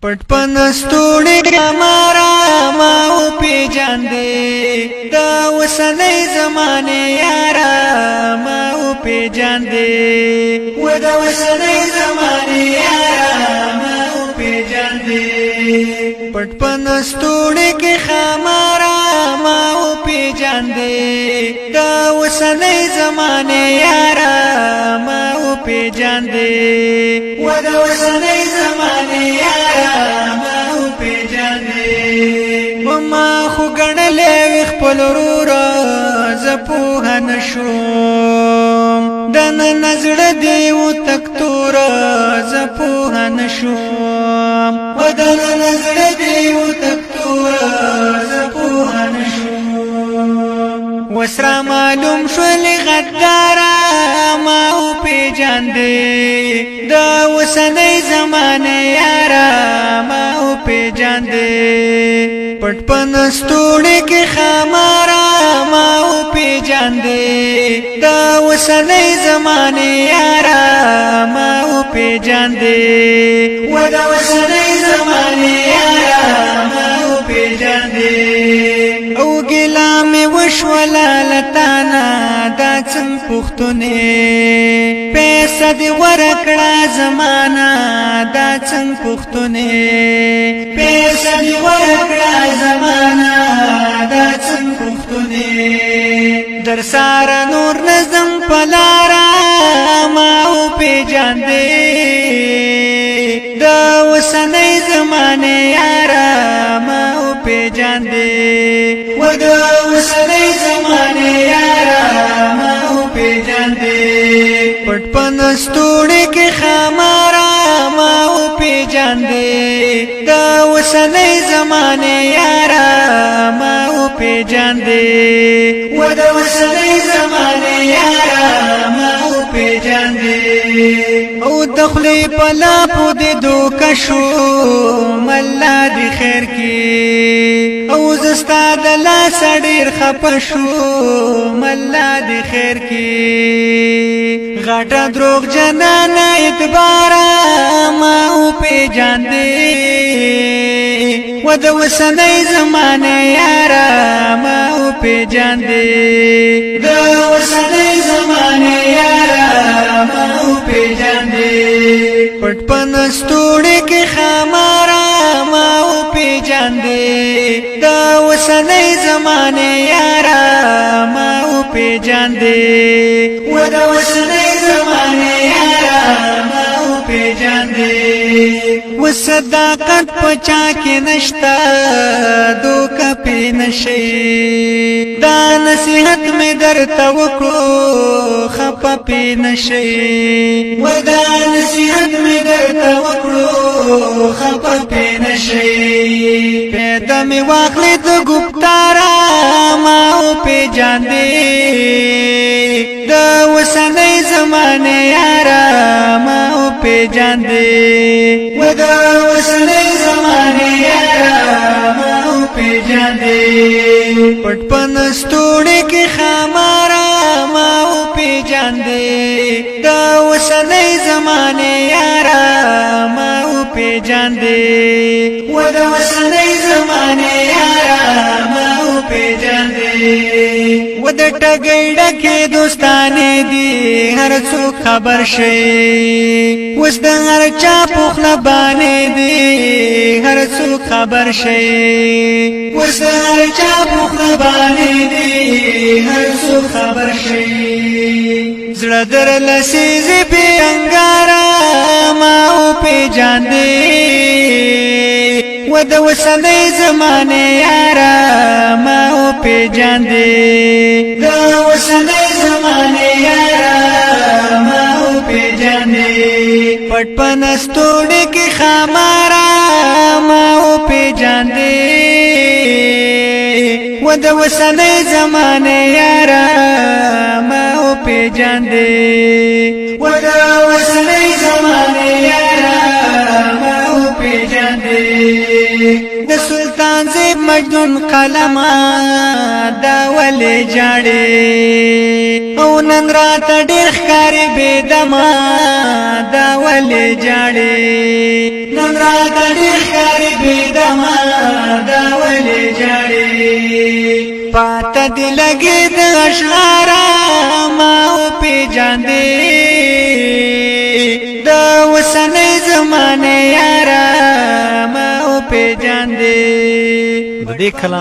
پټ پنستوړي مارا ما او پیجاندې دا وسنۍ زمانه یارا ما او پیجاندې و دا وسنۍ زمانه یارا ما او پیجاندې پټ پنستوړي کې خمارا ما او پیجاندې دا وسنۍ زمانه یارا ما او پیجاندې و دا وسنۍ زمانه یارا ما او پیجاندې وما خو ګڼلې خپل ورور زپوه نشوم دن نظر دی او تکتور زپوه نشوم ودن نظر دی او تکتور زپوه نشوم وسرا معلوم شول غدارا ما او پیجاندې دا وسنۍ زمانه یارا ما او پیجاندې پټ پنستوړي کې خمارا ما او پیجاندې دا وسنۍ زمانه یارا ما او پیجاندې و دا وسنۍ زمانه یارا ما او پیجاندې او ګلا مې وشولا لتانا دا څنګه پښتونه پیسې دی ورکړه زمانہ دا څنګه پښتونه پیسې دی ورکړه زمانہ دا څنګه پښتونه در سار نور نظم پلارا ما او پیجاندې دا وسنۍ زمانه یارا ما او پیجاندې و دا وسنۍ زمانه یارا ما او پیجاندې پټ پنستوړي کې خمارا ما او پیجاندې دا وسنۍ زمانه یارا ما او پیجاندې و دا وسنۍ زمانه یارا ما او پیجاندې او دخلي پلا پو دې دوکا شو مله دې خیر کې او زستا د لاس ډېر خپه شو مله دې خیر کې غټه دروغ جنان اعتبار ما او پیجاندې و د وسنۍ زمانه یارا ما او پیجاندې د وسنۍ زمانه یارا ما او پیجاندې پټ پنستوړي کې خمارا ما او پیجاندې د وسنۍ زمانه یارا ما او پیجاندې و د وسنۍ زمانه یارا ما او پیجاندې وصداقت پچا کې نشتا دوکا پې نشي دا نصیحت مې درته وکړو خپه پې نشي و دا نصیحت مې درته وکړو خپه پې نشي پیدا مې واخلې د ګفتارا ما او پیجاندې دا وسنۍ زمانه یارا ما او پیجاندې و دا وسنۍ زمانه یارا ما او پیجاندې پټ پنستوړي کې خمارا ما او پیجاندې دا وسنۍ زمانه یارا ما او پیجاندې و دا وسنۍ زمانه یارا ما او پیجاندې و د ټګړه کې دوستانه دي هر څوک خبر شي وس د هر چا پخله باندې دي هر څوک خبر شي وس د هر چا پخله باندې دي هر څوک خبر شي زړه در لسیزي په انګارا ما او پیجاندې و د وسنۍ زمانه یارا ما او پیجاندې دا وسنۍ زمانه یارا ما او پیجاندې پټ پنستوړي کې خمارا ما او پیجاندې و د وسنۍ زمانه یارا ما او پیجاندې و د وسنۍ زمانه یارا ما او پیجاندې د سلطان کاذب مجنون قلم دا ولې جاړې او نن رات ډېر ښکاري بېدمه دا ولې جاړې نن رات ډېر ښکاري بېدمه دا ولې جاړې پاته دې لګې د اشعار ما وپېژاندې د اوسنۍ زمانې یاره ما وپېژاندې د دې کلام